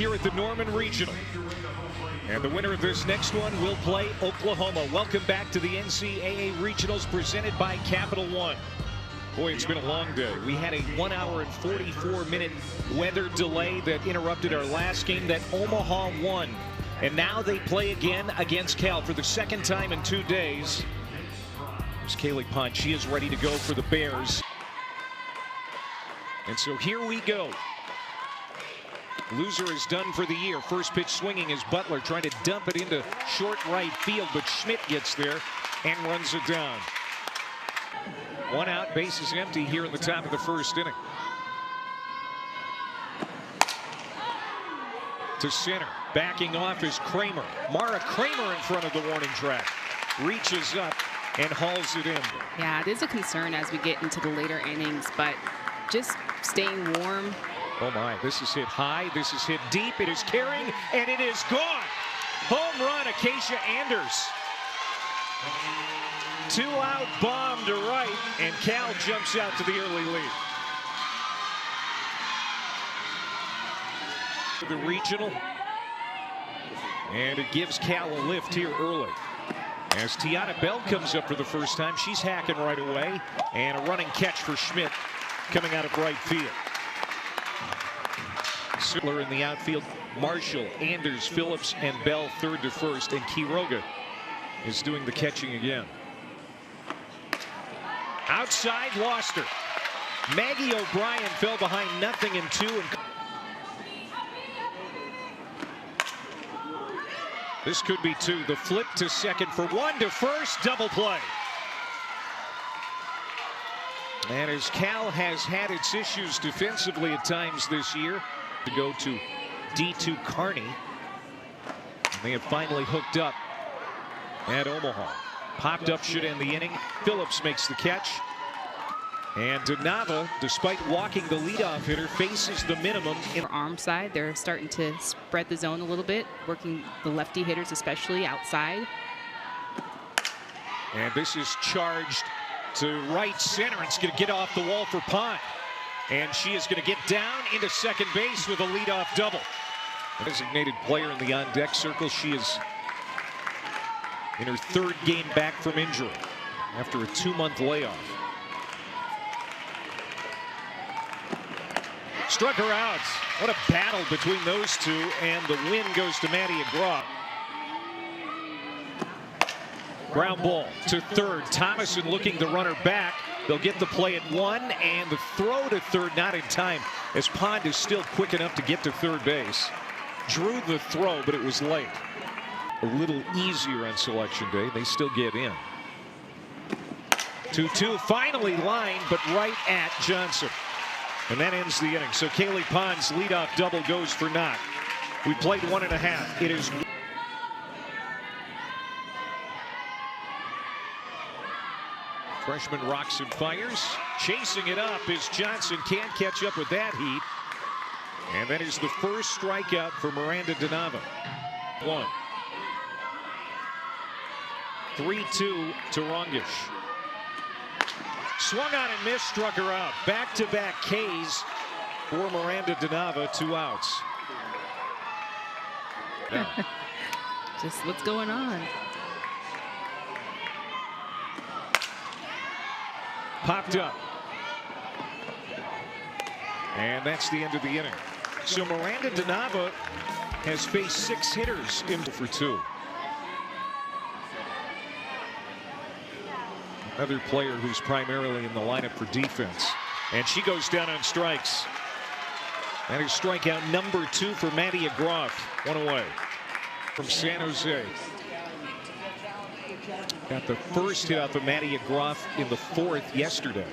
here at the Norman Regional. And the winner of this next one will play Oklahoma. Welcome back to the NCAA Regionals presented by Capital One. Boy, it's been a long day. We had a 1 hour and 44-minute weather delay that interrupted our last game that Omaha won. And now they play again against Cal for the second time in 2 days. There's Kaylee Pond. She is ready to go for the Bears. And so here we go. Loser is done for the year. First pitch swinging is Butler trying to dump it into short right field, but Schmidt gets there and runs it down. 1 out, bases empty here in the top of the first inning. To center, backing off is Kramer. Mara Kramer in front of the warning track. Reaches up and hauls it in. Yeah, it is a concern as we get into the later innings, but just staying warm. Oh my, this is hit high, this is hit deep, it is carrying, and it is gone. Home run, Acacia Anders. 2 out, bomb to right, and Cal jumps out to the early lead. The regional, and it gives Cal a lift here early. As Tiana Bell comes up for the first time, she's hacking right away, and a running catch for Schmidt coming out of right field. Sittler in the outfield, Marshall, Anders, Phillips, and Bell third to first, and Quiroga is doing the catching again. Outside, lost her. Maggie O'Brien fell behind 0-2. And this could be 2. The flip to second for 1 to first, double play. And as Cal has had its issues defensively at times this year, to go to D2 Kearney. They have finally hooked up at Omaha. Popped up, should end the inning. Phillips makes the catch. And Donava, despite walking the leadoff hitter, faces the minimum. In arm side, they're starting to spread the zone a little bit, working the lefty hitters, especially outside. And this is charged to right center. It's going to get off the wall for Pond. And she is going to get down into second base with a leadoff double. A designated player in the on-deck circle. She is in her 3rd game back from injury after a 2-month layoff. Struck her out. What a battle between those two, and the win goes to Maddie Groff. Ground ball to third. Thomason looking to run her back. They'll get the play at 1, and the throw to third not in time, as Pond is still quick enough to get to third base. Drew the throw, but it was late. A little easier on selection day. They still get in. 2-2, finally lined, but right at Johnson. And that ends the inning. So Kaylee Pond's leadoff double goes for naught. We played 1.5. It is. Freshman rocks and fires. Chasing it up as Johnson can't catch up with that heat. And that is the first strikeout for Miranda Donava. 1. 3-2 to Rongish. Swung on and missed, struck her out. Back-to-back Ks for Miranda Donava, 2 outs. Just what's going on? Popped up. And that's the end of the inning. So Miranda Donava has faced 6 hitters in for 2. Another player who's primarily in the lineup for defense. And she goes down on strikes. That is strikeout number 2 for Maddie Groff. 1 away from San Jose. Got the first hit off of Maddie Groff in the 4th yesterday.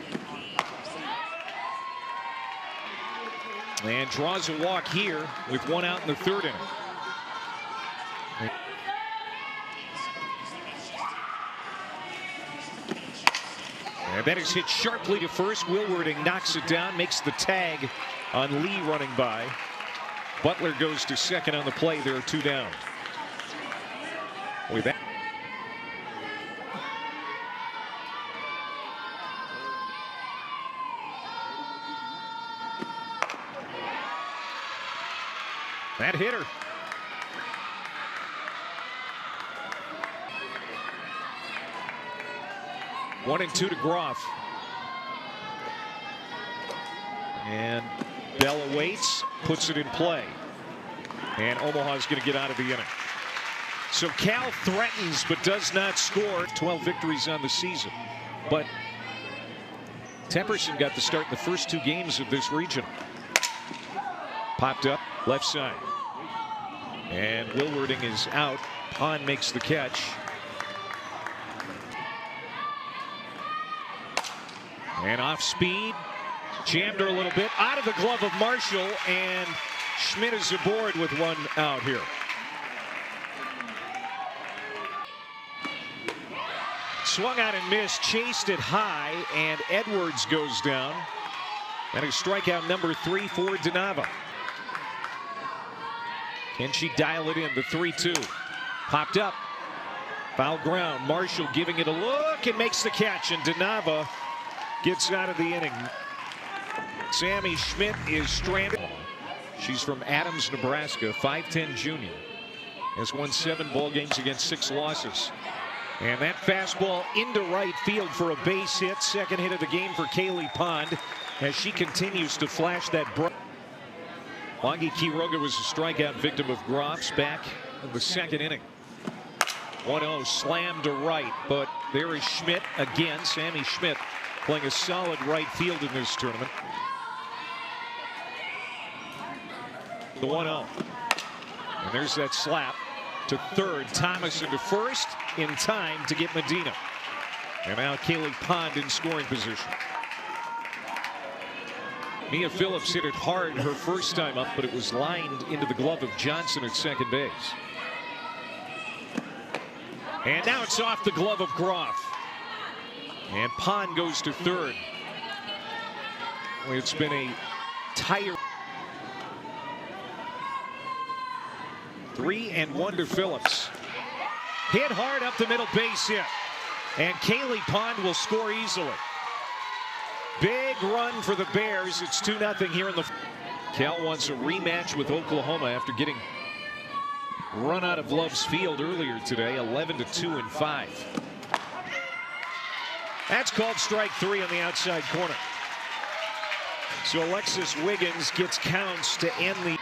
And draws a walk here with 1 out in the 3rd inning. And that is hit sharply to first. Wilwarding knocks it down, makes the tag on Lee running by. Butler goes to second on the play. There are 2 down. Boy, that That hit her. One and two to Groff. And Bell awaits, puts it in play. And Omaha's going to get out of the inning. So Cal threatens but does not score. 12 victories on the season. But Temperson got the start in the first two games of this regional. Popped up left side. And Wilwarding is out. Pond makes the catch. And off speed. Jammed her a little bit. Out of the glove of Marshall. And Schmidt is aboard with one out here. Swung out and missed. Chased it high. And Edwards goes down. And a strikeout number 3 for Donava. Can she dial it in? The 3-2. Popped up. Foul ground. Marshall giving it a look and makes the catch. And Donava gets out of the inning. Sammy Schmidt is stranded. She's from Adams, Nebraska. 5'10" junior. Has won 7 ball games against 6 losses. And that fastball into right field for a base hit. Second hit of the game for Kaylee Pond as she continues to flash that bright. Augie Quiroga was a strikeout victim of Groff's back in the second inning. 1-0 slammed to right, but there is Schmidt again. Sammy Schmidt playing a solid right field in this tournament. The 1-0. And there's that slap to third. Thomas into first in time to get Medina. And now Kaylee Pond in scoring position. Mia Phillips hit it hard her first time up, but it was lined into the glove of Johnson at second base. And now it's off the glove of Groff. And Pond goes to third. It's been a tired 3-1 to Phillips. Hit hard up the middle, base hit. And Kaylee Pond will score easily. Big run for the Bears. It's 2-0 here in the. Cal wants a rematch with Oklahoma after getting run out of Love's Field earlier today. 11-2 and 5. That's called strike 3 on the outside corner. So Alexis Wiggins gets counts to end the.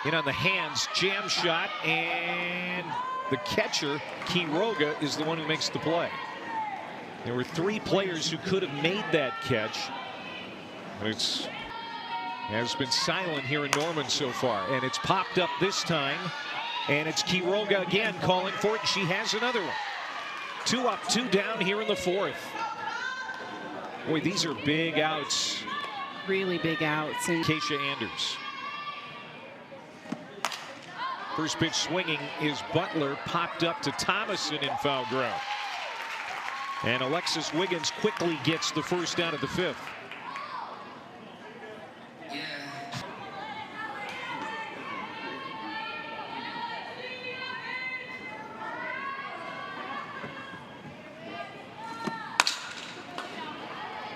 In on the hands, jam shot, and the catcher Quiroga is the one who makes the play. There were 3 players who could have made that catch. It has been silent here in Norman so far, and it's popped up this time, and it's Quiroga again calling for it, and she has another one. 2 up, 2 down here in the 4th. Boy, these are big outs. Really big outs. And Keisha Anders. First pitch swinging is Butler, popped up to Thomason in foul ground. And Alexis Wiggins quickly gets the first out of the 5th.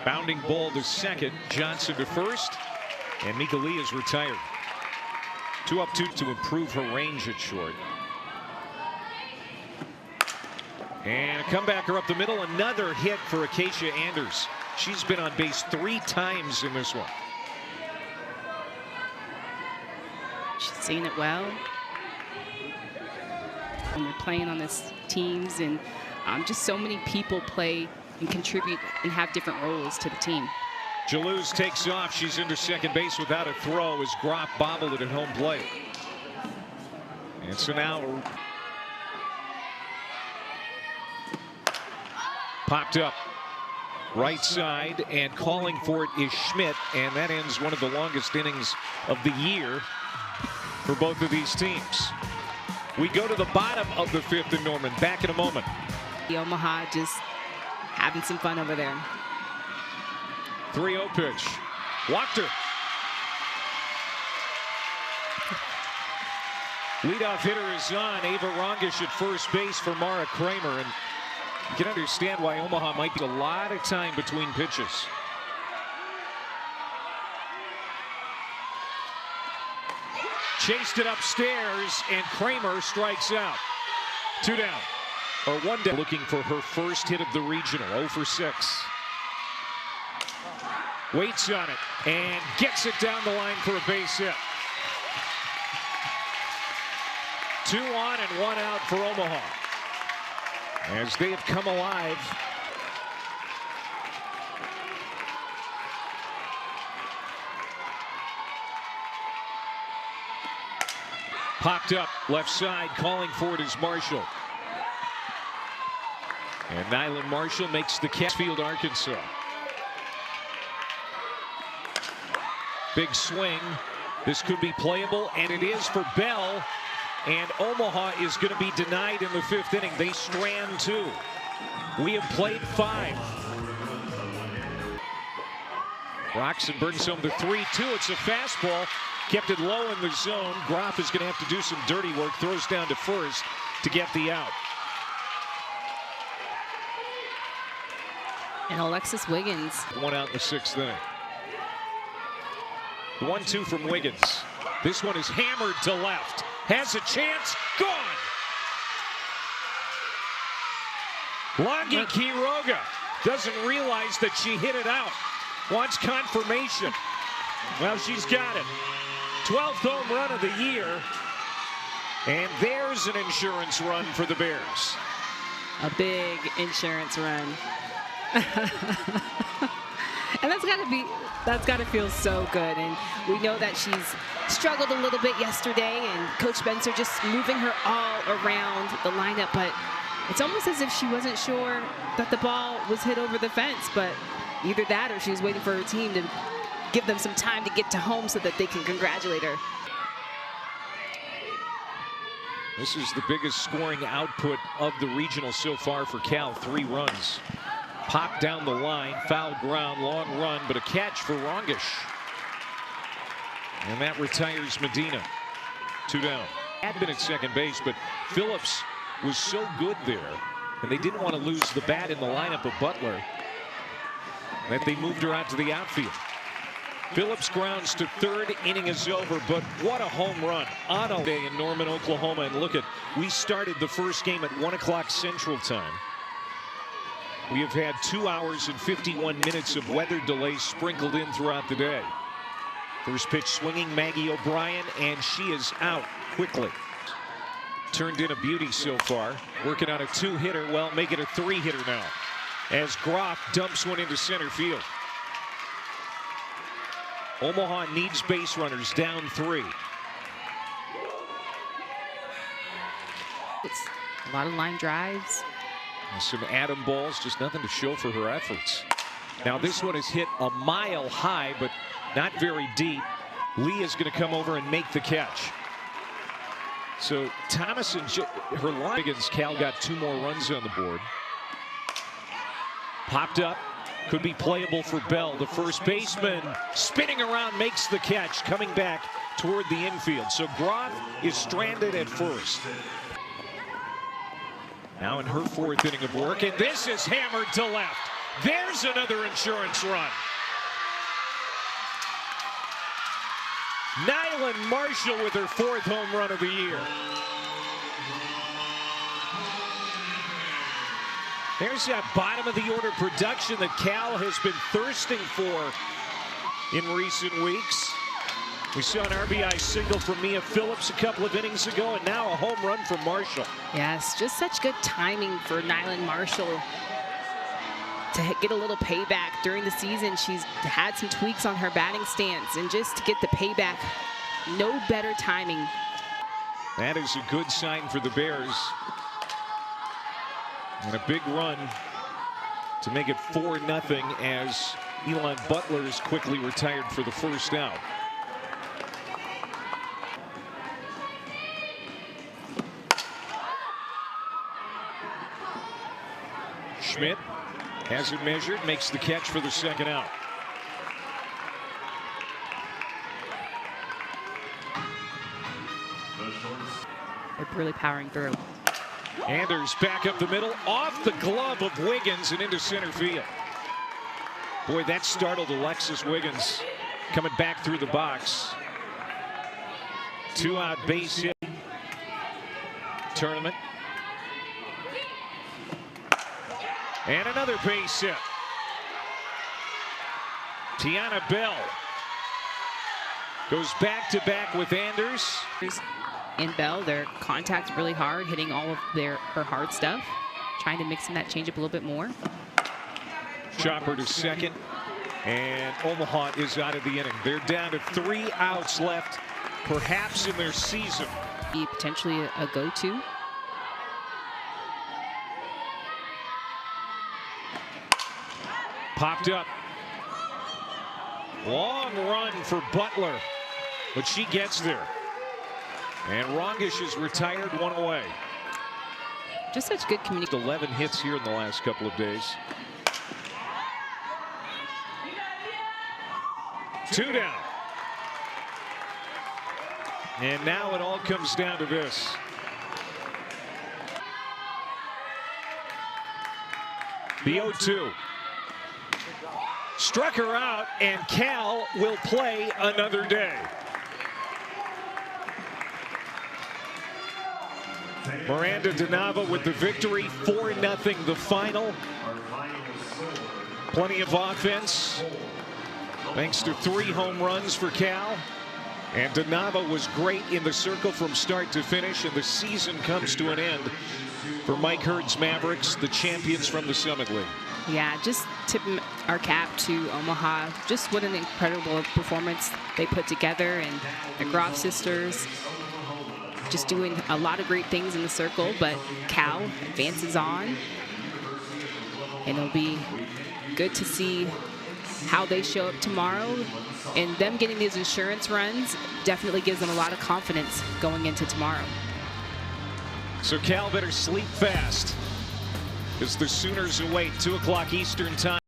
Bounding ball to second, Johnson to first, and Mika Lee is retired. 2 up, 2 to improve her range at short. And a comebacker up the middle. Another hit for Acacia Anders. She's been on base 3 times in this one. she's seen it well. And we're playing on this teams, and just so many people play and contribute and have different roles to the team. Jalouse takes off. She's into second base without a throw as Groff bobbled it at home plate. And so now popped up right side, and calling for it is Schmidt, and that ends one of the longest innings of the year for both of these teams. We go to the bottom of the 5th in Norman. Back in a moment. The Omaha just having some fun over there. 3-0 pitch. Walked her. Leadoff hitter is on. Ava Rongish at first base for Mara Kramer. And you can understand why Omaha might be a lot of time between pitches. chased it upstairs, and Kramer strikes out. 2 down. Or 1 down. Looking for her first hit of the regional. 0 for 6. Waits on it and gets it down the line for a base hit. 2 on and 1 out for Omaha, as they have come alive. Popped up left side, calling for it is Marshall. And Nyland Marshall makes the catch. Field, Arkansas. Big swing. This could be playable, and it is for Bell. And Omaha is going to be denied in the 5th inning. They strand 2. We have played 5. Roxon brings home the 3-2. It's a fastball. Kept it low in the zone. Groff is going to have to do some dirty work. Throws down to first to get the out. And Alexis Wiggins. 1 out in the 6th inning. The 1-2 from Wiggins. This one is hammered to left. Has a chance. Gone. Langi Quiroga doesn't realize that she hit it out. Wants confirmation. Well, she's got it. 12th home run of the year. And there's an insurance run for the Bears. A big insurance run. And that's gotta feel so good. And we know that she's struggled a little bit yesterday, and Coach Spencer just moving her all around the lineup. But it's almost as if she wasn't sure that the ball was hit over the fence. But either that, or she was waiting for her team to give them some time to get to home so that they can congratulate her. This is the biggest scoring output of the regional so far for Cal. 3 runs. Pop down the line, foul ground, long run, but a catch for Rongish. And that retires Medina. 2 down. Had been at second base, but Phillips was so good there, and they didn't want to lose the bat in the lineup of Butler, that they moved her out to the outfield. Phillips grounds to third. Inning is over, but what a home run on a day in Norman, Oklahoma. And look at, we started the first game at 1 o'clock Central Time. We have had 2 hours and 51 minutes of weather delays sprinkled in throughout the day. First pitch swinging, Maggie O'Brien, and she is out quickly. Turned in a beauty so far. Working on a 2-hitter. Well, make it a 3-hitter now, as Groff dumps one into center field. Omaha needs base runners, down 3. It's a lot of line drives. And some atom balls, just nothing to show for her efforts. Now this one is hit a mile high, but not very deep. Lee is going to come over and make the catch. So Thomas and her line against Cal got 2 more runs on the board. Popped up. Could be playable for Bell. The first baseman spinning around makes the catch, coming back toward the infield. So Groff is stranded at first. Now in her 4th inning of work, and this is hammered to left. There's another insurance run. Nyland Marshall with her 4th home run of the year. There's that bottom of the order production that Cal has been thirsting for in recent weeks. We saw an RBI single from Mia Phillips a couple of innings ago, and now a home run from Marshall. Yes, just such good timing for Nyland Marshall to get a little payback during the season. She's had some tweaks on her batting stance, and just to get the payback, no better timing. That is a good sign for the Bears. And a big run to make it 4-0 as Elon Butler is quickly retired for the first out. Schmidt has it measured, makes the catch for the 2nd out. They're really powering through. Anders back up the middle, off the glove of Wiggins and into center field. Boy, that startled Alexis Wiggins coming back through the box. 2-out base hit tournament. And another base hit. Tiana Bell goes back-to-back with Anders. And Bell, their contact really hard, hitting all of her hard stuff, trying to mix in that changeup a little bit more. Chopper to second, and Omaha is out of the inning. They're down to 3 outs left, perhaps in their season. Be potentially a go-to. Popped up. Long run for Butler, but she gets there. And Rongish is retired, 1 away. Just such good communication. 11 hits here in the last couple of days. 2 down. And now it all comes down to this. The 0-2. Struck her out, and Cal will play another day. Miranda Donava with the victory, 4-0 the final. Plenty of offense, thanks to 3 home runs for Cal. And Donava was great in the circle from start to finish, and the season comes to an end for Mike Hurd's Mavericks, the champions from the Summit League. Yeah, just tip our cap to Omaha. Just what an incredible performance they put together, and the Groff sisters just doing a lot of great things in the circle, but Cal advances on, and it'll be good to see how they show up tomorrow. And them getting these insurance runs definitely gives them a lot of confidence going into tomorrow. So Cal better sleep fast, as the Sooners await 2 o'clock Eastern time.